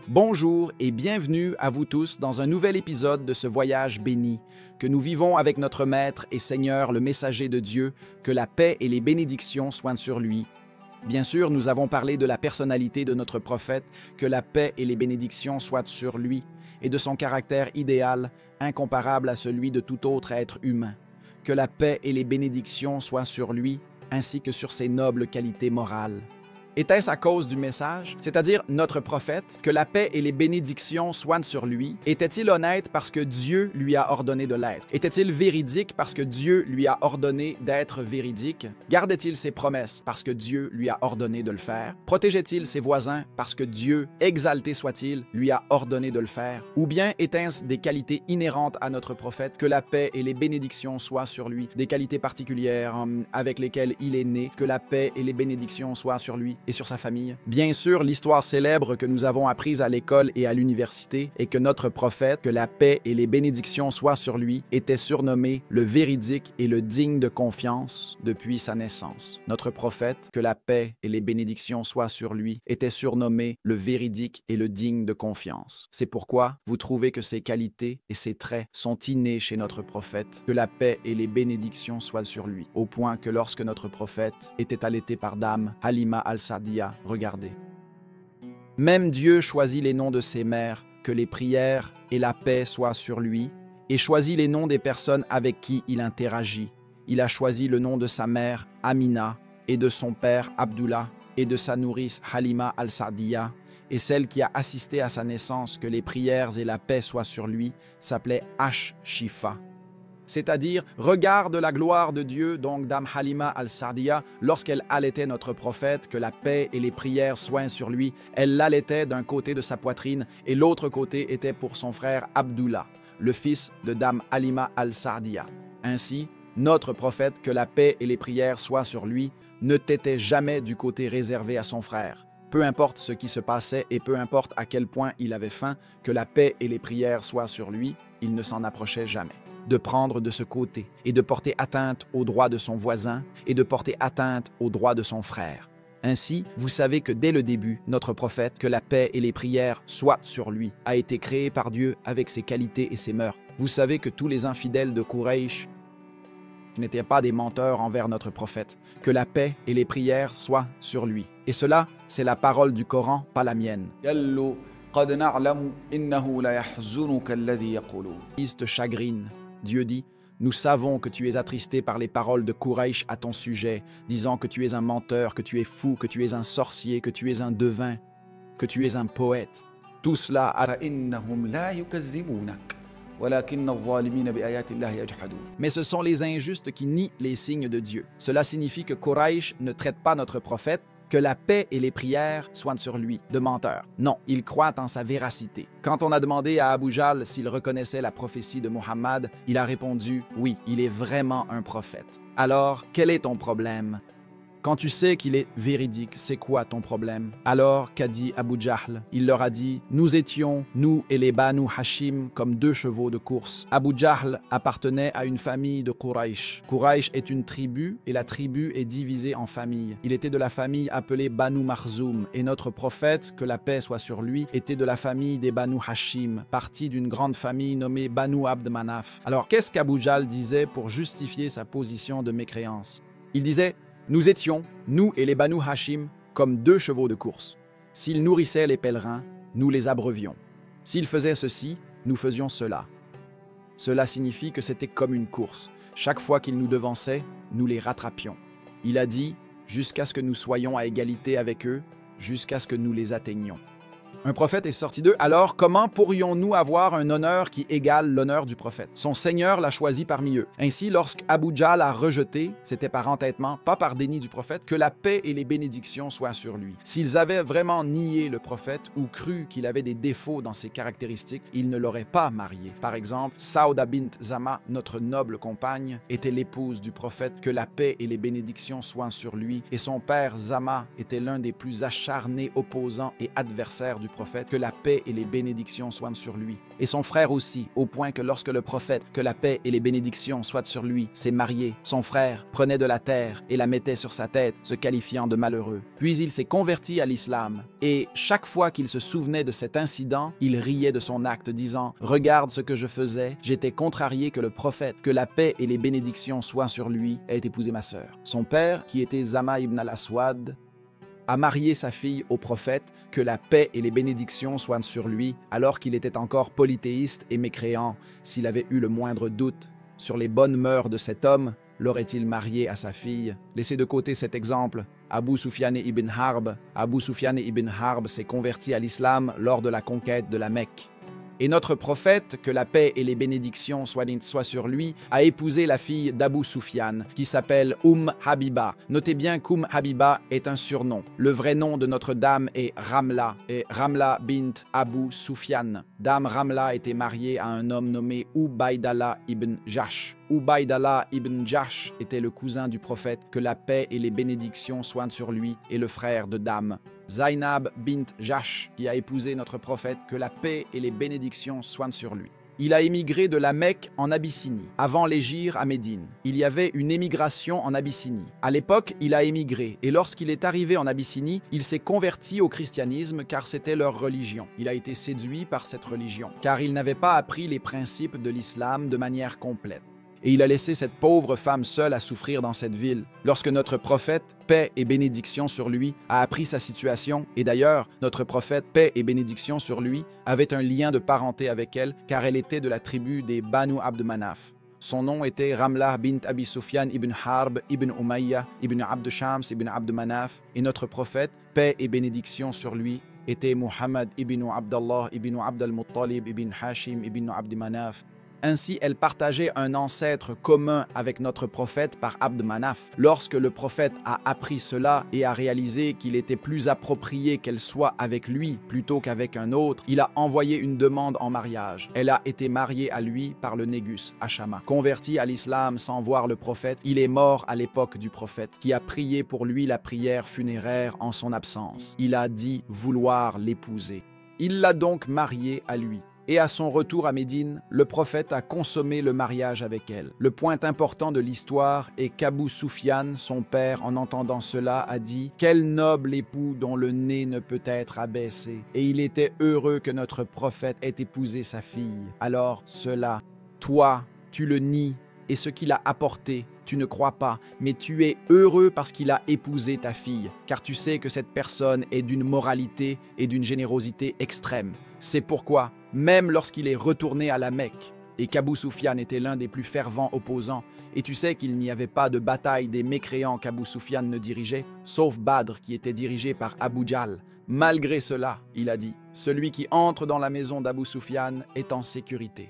Bonjour et bienvenue à vous tous dans un nouvel épisode de ce voyage béni que nous vivons avec notre Maître et Seigneur, le messager de Dieu, que la paix et les bénédictions soient sur lui. Bien sûr, nous avons parlé de la personnalité de notre prophète, que la paix et les bénédictions soient sur lui, et de son caractère idéal, incomparable à celui de tout autre être humain. Que la paix et les bénédictions soient sur lui, ainsi que sur ses nobles qualités morales. Était-ce à cause du message, c'est-à-dire notre prophète, que la paix et les bénédictions soient sur lui? Était-il honnête parce que Dieu lui a ordonné de l'être? Était-il véridique parce que Dieu lui a ordonné d'être véridique? Gardait-il ses promesses parce que Dieu lui a ordonné de le faire? Protégeait-il ses voisins parce que Dieu, exalté soit-il, lui a ordonné de le faire? Ou bien étaient-ce des qualités inhérentes à notre prophète, que la paix et les bénédictions soient sur lui, des qualités particulières avec lesquelles il est né, que la paix et les bénédictions soient sur lui et sur sa famille? Bien sûr, l'histoire célèbre que nous avons apprise à l'école et à l'université est que notre prophète, que la paix et les bénédictions soient sur lui, était surnommé le véridique et le digne de confiance depuis sa naissance. Notre prophète, que la paix et les bénédictions soient sur lui, était surnommé le véridique et le digne de confiance. C'est pourquoi vous trouvez que ces qualités et ces traits sont innés chez notre prophète, que la paix et les bénédictions soient sur lui, au point que lorsque notre prophète était allaité par Dame Halima al-Sa'diya, regardez. Même Dieu choisit les noms de ses mères, que les prières et la paix soient sur lui, et choisit les noms des personnes avec qui il interagit. Il a choisi le nom de sa mère, Amina, et de son père, Abdullah, et de sa nourrice, Halima al-Sa'diya, et celle qui a assisté à sa naissance, que les prières et la paix soient sur lui, s'appelait Ash-Shifa. C'est-à-dire, regarde la gloire de Dieu, donc Dame Halima al-Sa'diya, lorsqu'elle allaitait notre prophète, que la paix et les prières soient sur lui, elle l'allaitait d'un côté de sa poitrine et l'autre côté était pour son frère Abdullah, le fils de Dame Halima al-Sa'diya. Ainsi, notre prophète, que la paix et les prières soient sur lui, ne t'était jamais du côté réservé à son frère. Peu importe ce qui se passait et peu importe à quel point il avait faim, que la paix et les prières soient sur lui, il ne s'en approchait jamais. De prendre de ce côté et de porter atteinte aux droits de son voisin et de porter atteinte aux droits de son frère. Ainsi, vous savez que dès le début, notre prophète, que la paix et les prières soient sur lui, a été créé par Dieu avec ses qualités et ses mœurs. Vous savez que tous les infidèles de Quraysh n'étaient pas des menteurs envers notre prophète, que la paix et les prières soient sur lui. Et cela, c'est la parole du Coran, pas la mienne. Ils te chagrinent. Dieu dit, nous savons que tu es attristé par les paroles de Quraysh à ton sujet, disant que tu es un menteur, que tu es fou, que tu es un sorcier, que tu es un devin, que tu es un poète. Tout cela mais ce sont les injustes qui nient les signes de Dieu. Cela signifie que Quraysh ne traite pas notre prophète, que la paix et les prières soient sur lui, de menteur. Non, il croit en sa véracité. Quand on a demandé à Abu Jahl s'il reconnaissait la prophétie de Muhammad, il a répondu « Oui, il est vraiment un prophète. » Alors, quel est ton problème? Quand tu sais qu'il est véridique, c'est quoi ton problème? Alors, qu'a dit Abu Jahl? Il leur a dit, nous étions, nous et les Banu Hashim, comme deux chevaux de course. Abu Jahl appartenait à une famille de Quraysh. Quraysh est une tribu et la tribu est divisée en familles. Il était de la famille appelée Banu Makhzoum et notre prophète, que la paix soit sur lui, était de la famille des Banu Hashim, partie d'une grande famille nommée Banu Abd Manaf. Alors, qu'est-ce qu'Abu Jahl disait pour justifier sa position de mécréance? Il disait, nous étions, nous et les Banu Hashim, comme deux chevaux de course. S'ils nourrissaient les pèlerins, nous les abreuvions. S'ils faisaient ceci, nous faisions cela. Cela signifie que c'était comme une course. Chaque fois qu'ils nous devançaient, nous les rattrapions. Il a dit, jusqu'à ce que nous soyons à égalité avec eux, jusqu'à ce que nous les atteignions. Un prophète est sorti d'eux, alors comment pourrions-nous avoir un honneur qui égale l'honneur du prophète? Son Seigneur l'a choisi parmi eux. Ainsi, lorsqu'Abu Jahl a rejeté, c'était par entêtement, pas par déni du prophète, que la paix et les bénédictions soient sur lui. S'ils avaient vraiment nié le prophète ou cru qu'il avait des défauts dans ses caractéristiques, ils ne l'auraient pas marié. Par exemple, Saouda bint Zama, notre noble compagne, était l'épouse du prophète, que la paix et les bénédictions soient sur lui, et son père Zama était l'un des plus acharnés opposants et adversaires du du prophète, que la paix et les bénédictions soient sur lui. Et son frère aussi, au point que lorsque le prophète, que la paix et les bénédictions soient sur lui, s'est marié, son frère prenait de la terre et la mettait sur sa tête, se qualifiant de malheureux. Puis il s'est converti à l'islam, et chaque fois qu'il se souvenait de cet incident, il riait de son acte, disant « Regarde ce que je faisais, j'étais contrarié que le prophète, que la paix et les bénédictions soient sur lui, ait épousé ma sœur. » Son père, qui était Zama ibn al-Aswad, a marié sa fille au prophète, que la paix et les bénédictions soient sur lui, alors qu'il était encore polythéiste et mécréant. S'il avait eu le moindre doute sur les bonnes mœurs de cet homme, l'aurait-il marié à sa fille? Laissez de côté cet exemple. Abu Sufyan ibn Harb s'est converti à l'islam lors de la conquête de la Mecque. Et notre prophète, que la paix et les bénédictions soient sur lui, a épousé la fille d'Abu Sufyan, qui s'appelle Habiba. Notez bien Habiba est un surnom. Le vrai nom de notre dame est Ramla, et Ramla bint Abu Sufyan. Dame Ramla était mariée à un homme nommé Ubaydallah ibn Jahsh. Ubaydallah ibn Jahsh était le cousin du prophète, que la paix et les bénédictions soient sur lui, et le frère de Dame. Zainab bint Jahsh, qui a épousé notre prophète, que la paix et les bénédictions soient sur lui. Il a émigré de la Mecque en Abyssinie, avant l'hégire à Médine. Il y avait une émigration en Abyssinie. À l'époque, il a émigré, et lorsqu'il est arrivé en Abyssinie, il s'est converti au christianisme car c'était leur religion. Il a été séduit par cette religion, car il n'avait pas appris les principes de l'islam de manière complète. Et il a laissé cette pauvre femme seule à souffrir dans cette ville. Lorsque notre prophète, paix et bénédiction sur lui, a appris sa situation, et d'ailleurs, notre prophète, paix et bénédiction sur lui, avait un lien de parenté avec elle, car elle était de la tribu des Banu Abd Manaf. Son nom était Ramlah bint Abi Sufyan ibn Harb ibn Umayya ibn Abd Shams ibn Abd Manaf, et notre prophète, paix et bénédiction sur lui, était Muhammad ibn Abdallah ibn Abd al-Muttalib ibn Hashim ibn Abd Manaf. Ainsi, elle partageait un ancêtre commun avec notre prophète par Abd Manaf. Lorsque le prophète a appris cela et a réalisé qu'il était plus approprié qu'elle soit avec lui plutôt qu'avec un autre, il a envoyé une demande en mariage. Elle a été mariée à lui par le négus, Hachama. Converti à l'islam sans voir le prophète, il est mort à l'époque du prophète, qui a prié pour lui la prière funéraire en son absence. Il a dit vouloir l'épouser. Il l'a donc mariée à lui. Et à son retour à Médine, le prophète a consommé le mariage avec elle. Le point important de l'histoire est qu'Abu Sufyan, son père, en entendant cela, a dit « Quel noble époux dont le nez ne peut être abaissé !» Et il était heureux que notre prophète ait épousé sa fille. Alors cela, toi, tu le nies, et ce qu'il a apporté, tu ne crois pas, mais tu es heureux parce qu'il a épousé ta fille, car tu sais que cette personne est d'une moralité et d'une générosité extrême. C'est pourquoi, même lorsqu'il est retourné à la Mecque, et qu'Abu Sufyan était l'un des plus fervents opposants, et tu sais qu'il n'y avait pas de bataille des mécréants qu'Abu Sufyan ne dirigeait, sauf Badr qui était dirigé par Abu Jahl. Malgré cela, il a dit, celui qui entre dans la maison d'Abu Sufyan est en sécurité.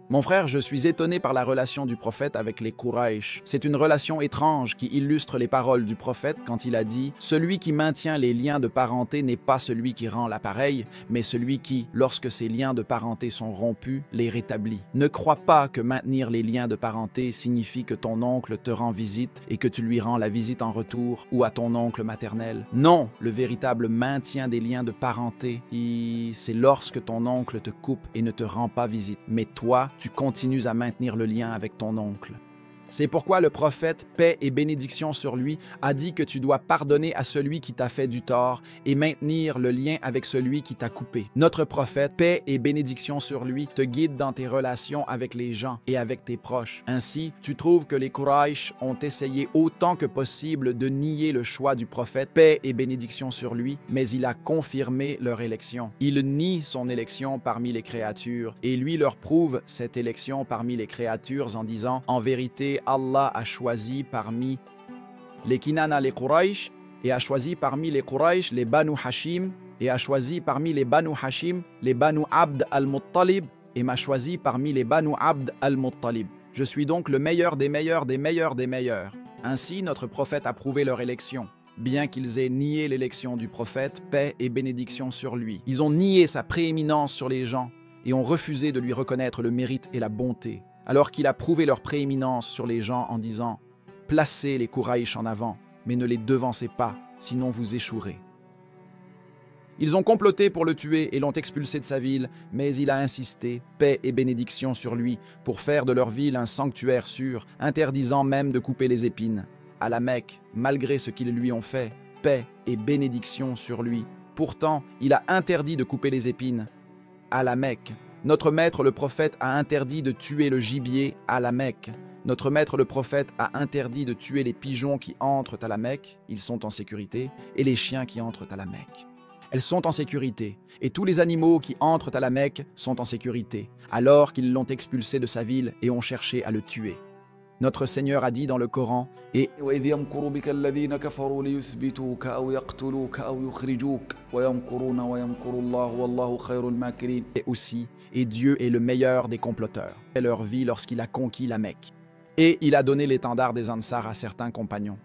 Mon frère, je suis étonné par la relation du prophète avec les Quraysh. C'est une relation étrange qui illustre les paroles du prophète quand il a dit « Celui qui maintient les liens de parenté n'est pas celui qui rend l'appareil, mais celui qui, lorsque ces liens de parenté sont rompus, les rétablit. Ne crois pas que maintenir les liens de parenté signifie que ton oncle te rend visite et que tu lui rends la visite en retour ou à ton oncle maternel. Non, le véritable maintien des liens de parenté, c'est lorsque ton oncle te coupe et ne te rend pas visite. Mais toi, tu continues à maintenir le lien avec ton oncle. C'est pourquoi le prophète, paix et bénédiction sur lui, a dit que tu dois pardonner à celui qui t'a fait du tort et maintenir le lien avec celui qui t'a coupé. Notre prophète, paix et bénédiction sur lui, te guide dans tes relations avec les gens et avec tes proches. Ainsi, tu trouves que les Quraysh ont essayé autant que possible de nier le choix du prophète, paix et bénédiction sur lui, mais il a confirmé leur élection. Il nie son élection parmi les créatures et lui leur prouve cette élection parmi les créatures en disant « En vérité, Allah a choisi parmi les Kinana les Quraysh et a choisi parmi les Quraysh les Banu Hashim et a choisi parmi les Banu Hashim les Banu Abd al-Muttalib et m'a choisi parmi les Banu Abd al-Muttalib. Je suis donc le meilleur des meilleurs des meilleurs des meilleurs. » Ainsi, notre prophète a prouvé leur élection. Bien qu'ils aient nié l'élection du prophète, paix et bénédiction sur lui. Ils ont nié sa prééminence sur les gens et ont refusé de lui reconnaître le mérite et la bonté. Alors qu'il a prouvé leur prééminence sur les gens en disant « Placez les Quraysh en avant, mais ne les devancez pas, sinon vous échouerez. » Ils ont comploté pour le tuer et l'ont expulsé de sa ville, mais il a insisté, paix et bénédiction sur lui, pour faire de leur ville un sanctuaire sûr, interdisant même de couper les épines. À la Mecque, malgré ce qu'ils lui ont fait, paix et bénédiction sur lui. Pourtant, il a interdit de couper les épines. À la Mecque, notre maître le prophète a interdit de tuer le gibier à la Mecque. Notre maître le prophète a interdit de tuer les pigeons qui entrent à la Mecque, ils sont en sécurité, et les chiens qui entrent à la Mecque. Elles sont en sécurité, et tous les animaux qui entrent à la Mecque sont en sécurité, alors qu'ils l'ont expulsé de sa ville et ont cherché à le tuer. Notre Seigneur a dit dans le Coran, et وإذ يمكر بك الذين كفروا ليثبتوك أو يقتلوك أو يخرجوك ويمكرون ويمكر الله والله خير الماكرين. aussi, et Dieu est le meilleur des comploteurs. C'est leur vie lorsqu'il a conquis la Mecque. Et il a donné l'étendard des Ansar à certains compagnons,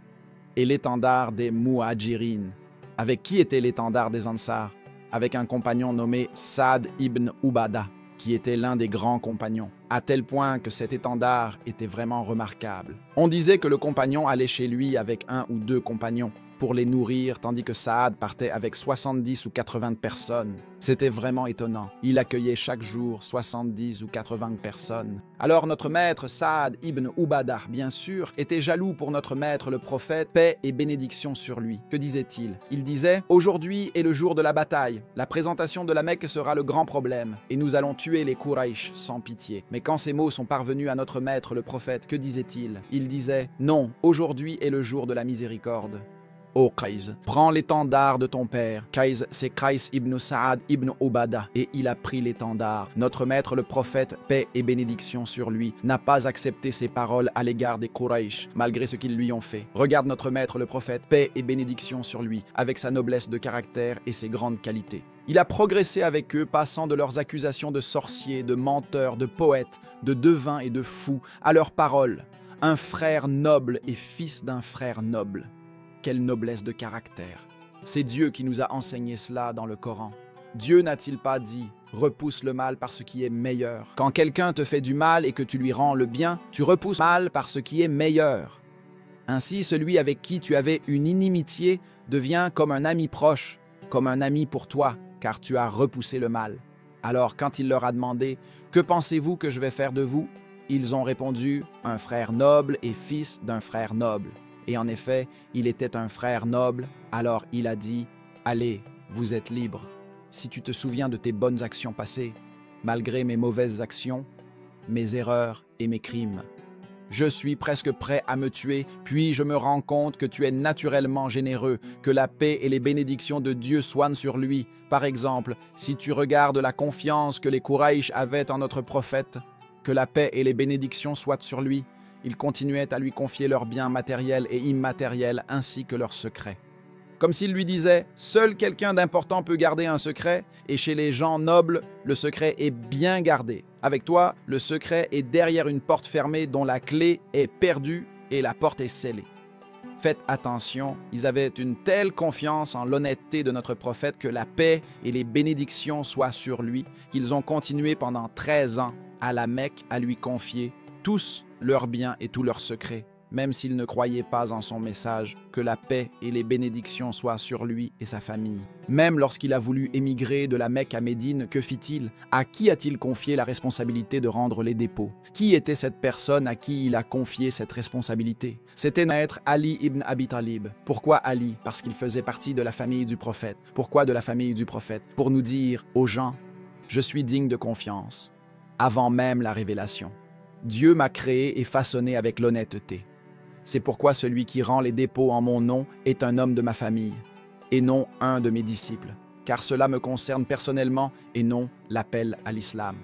et l'étendard des Muhajirin. Avec qui était l'étendard des Ansar? Avec un compagnon nommé Saad ibn Ubada, qui était l'un des grands compagnons, à tel point que cet étendard était vraiment remarquable. On disait que le compagnon allait chez lui avec 1 ou 2 compagnons pour les nourrir, tandis que Saad partait avec 70 ou 80 personnes. C'était vraiment étonnant. Il accueillait chaque jour 70 ou 80 personnes. Alors notre maître Saad ibn Ubada, bien sûr, était jaloux pour notre maître le prophète, paix et bénédiction sur lui. Que disait-il? Il disait « Aujourd'hui est le jour de la bataille. La présentation de la Mecque sera le grand problème, et nous allons tuer les Quraysh sans pitié. » Mais quand ces mots sont parvenus à notre maître le prophète, que disait-il? Il disait « Non, aujourd'hui est le jour de la miséricorde. » Ô Qaïs, prends l'étendard de ton père. Qaïs, c'est Qaïs ibn Saad ibn Ubada, et il a pris l'étendard. Notre maître le prophète, paix et bénédiction sur lui, n'a pas accepté ses paroles à l'égard des Quraysh, malgré ce qu'ils lui ont fait. Regarde notre maître le prophète, paix et bénédiction sur lui, avec sa noblesse de caractère et ses grandes qualités. Il a progressé avec eux, passant de leurs accusations de sorciers, de menteurs, de poètes, de devins et de fous, à leurs paroles. Un frère noble et fils d'un frère noble. Quelle noblesse de caractère. C'est Dieu qui nous a enseigné cela dans le Coran. Dieu n'a-t-il pas dit « Repousse le mal par ce qui est meilleur ». Quand quelqu'un te fait du mal et que tu lui rends le bien, tu repousses le mal par ce qui est meilleur. Ainsi, celui avec qui tu avais une inimitié devient comme un ami proche, comme un ami pour toi, car tu as repoussé le mal. Alors quand il leur a demandé « Que pensez-vous que je vais faire de vous ?» Ils ont répondu « Un frère noble et fils d'un frère noble ». Et en effet, il était un frère noble, alors il a dit « Allez, vous êtes libre. Si tu te souviens de tes bonnes actions passées, malgré mes mauvaises actions, mes erreurs et mes crimes. Je suis presque prêt à me tuer, puis je me rends compte que tu es naturellement généreux, que la paix et les bénédictions de Dieu soient sur lui. Par exemple, si tu regardes la confiance que les Quraysh avaient en notre prophète, que la paix et les bénédictions soient sur lui. Ils continuaient à lui confier leurs biens matériels et immatériels ainsi que leurs secrets. Comme s'il lui disait « Seul quelqu'un d'important peut garder un secret, et chez les gens nobles, le secret est bien gardé. Avec toi, le secret est derrière une porte fermée dont la clé est perdue et la porte est scellée. » Faites attention, ils avaient une telle confiance en l'honnêteté de notre prophète que la paix et les bénédictions soient sur lui, qu'ils ont continué pendant 13 ans à la Mecque à lui confier tous leurs biens et tous leurs secrets, même s'ils ne croyaient pas en son message, que la paix et les bénédictions soient sur lui et sa famille. Même lorsqu'il a voulu émigrer de la Mecque à Médine, que fit-il? À qui a-t-il confié la responsabilité de rendre les dépôts? Qui était cette personne à qui il a confié cette responsabilité? C'était maître Ali ibn Abi Talib. Pourquoi Ali? Parce qu'il faisait partie de la famille du prophète. Pourquoi de la famille du prophète? Pour nous dire aux gens, je suis digne de confiance, avant même la révélation. Dieu m'a créé et façonné avec l'honnêteté. C'est pourquoi celui qui rend les dépôts en mon nom est un homme de ma famille, et non un de mes disciples, car cela me concerne personnellement et non l'appel à l'islam.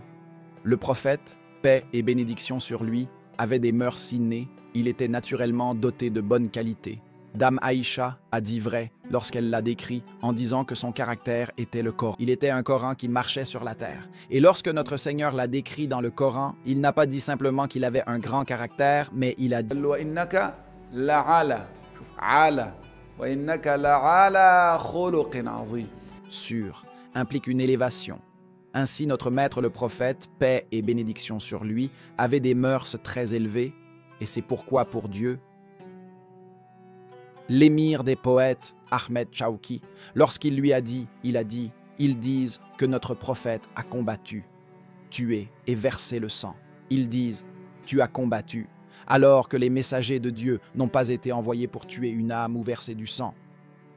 Le prophète, paix et bénédiction sur lui, avait des mœurs innées, il était naturellement doté de bonnes qualités. Dame Aïcha a dit vrai lorsqu'elle l'a décrit en disant que son caractère était le Coran. Il était un Coran qui marchait sur la terre. Et lorsque notre Seigneur l'a décrit dans le Coran, il n'a pas dit simplement qu'il avait un grand caractère, mais il a dit sur implique une élévation. Ainsi notre maître le prophète, paix et bénédiction sur lui, avait des mœurs très élevées, et c'est pourquoi pour Dieu, l'émir des poètes, Ahmed Chawki, lorsqu'il lui a dit, ils disent que notre prophète a combattu, tué et versé le sang. Ils disent, tu as combattu, alors que les messagers de Dieu n'ont pas été envoyés pour tuer une âme ou verser du sang.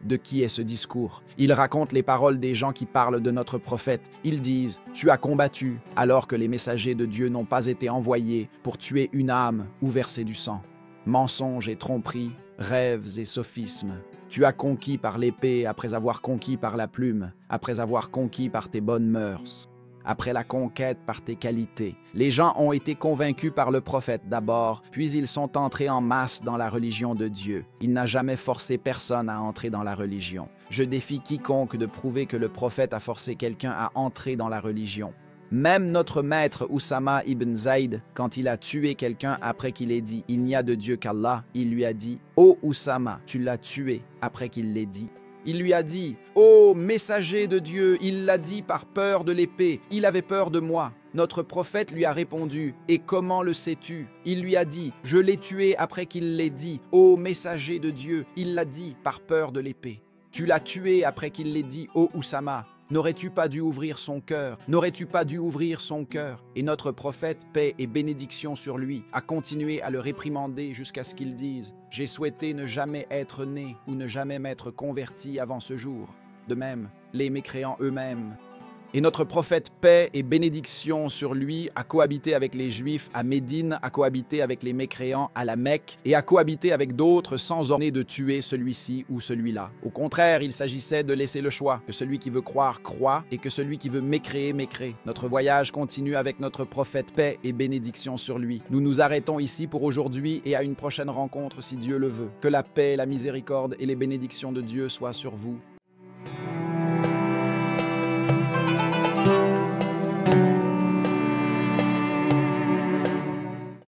De qui est ce discours? Ils racontent les paroles des gens qui parlent de notre prophète. Ils disent « Tu as combattu », alors que les messagers de Dieu n'ont pas été envoyés pour tuer une âme ou verser du sang. Mensonges et tromperies, rêves et sophismes. Tu as conquis par l'épée après avoir conquis par la plume, après avoir conquis par tes bonnes mœurs. Après la conquête par tes qualités. Les gens ont été convaincus par le prophète d'abord, puis ils sont entrés en masse dans la religion de Dieu. Il n'a jamais forcé personne à entrer dans la religion. Je défie quiconque de prouver que le prophète a forcé quelqu'un à entrer dans la religion. Même notre maître Oussama ibn Zayd, quand il a tué quelqu'un après qu'il ait dit « Il n'y a de Dieu qu'Allah », il lui a dit « Ô Oussama, tu l'as tué » après qu'il l'ait dit. Il lui a dit « Ô messager de Dieu », il l'a dit par peur de l'épée, il avait peur de moi. Notre prophète lui a répondu « Et comment le sais-tu » Il lui a dit « Je l'ai tué après qu'il l'ait dit, ô messager de Dieu », il l'a dit par peur de l'épée. Tu l'as tué après qu'il l'ait dit, ô Oussama. N'aurais-tu pas dû ouvrir son cœur? N'aurais-tu pas dû ouvrir son cœur? Et notre prophète, paix et bénédiction sur lui, a continué à le réprimander jusqu'à ce qu'il dise « J'ai souhaité ne jamais être né ou ne jamais m'être converti avant ce jour. » De même, les mécréants eux-mêmes. Et notre prophète, paix et bénédiction sur lui, a cohabité avec les Juifs à Médine, a cohabité avec les mécréants à la Mecque et a cohabité avec d'autres sans ordonner de tuer celui-ci ou celui-là. Au contraire, il s'agissait de laisser le choix, que celui qui veut croire, croit, et que celui qui veut mécréer, mécrée. Notre voyage continue avec notre prophète, paix et bénédiction sur lui. Nous nous arrêtons ici pour aujourd'hui et à une prochaine rencontre si Dieu le veut. Que la paix, la miséricorde et les bénédictions de Dieu soient sur vous.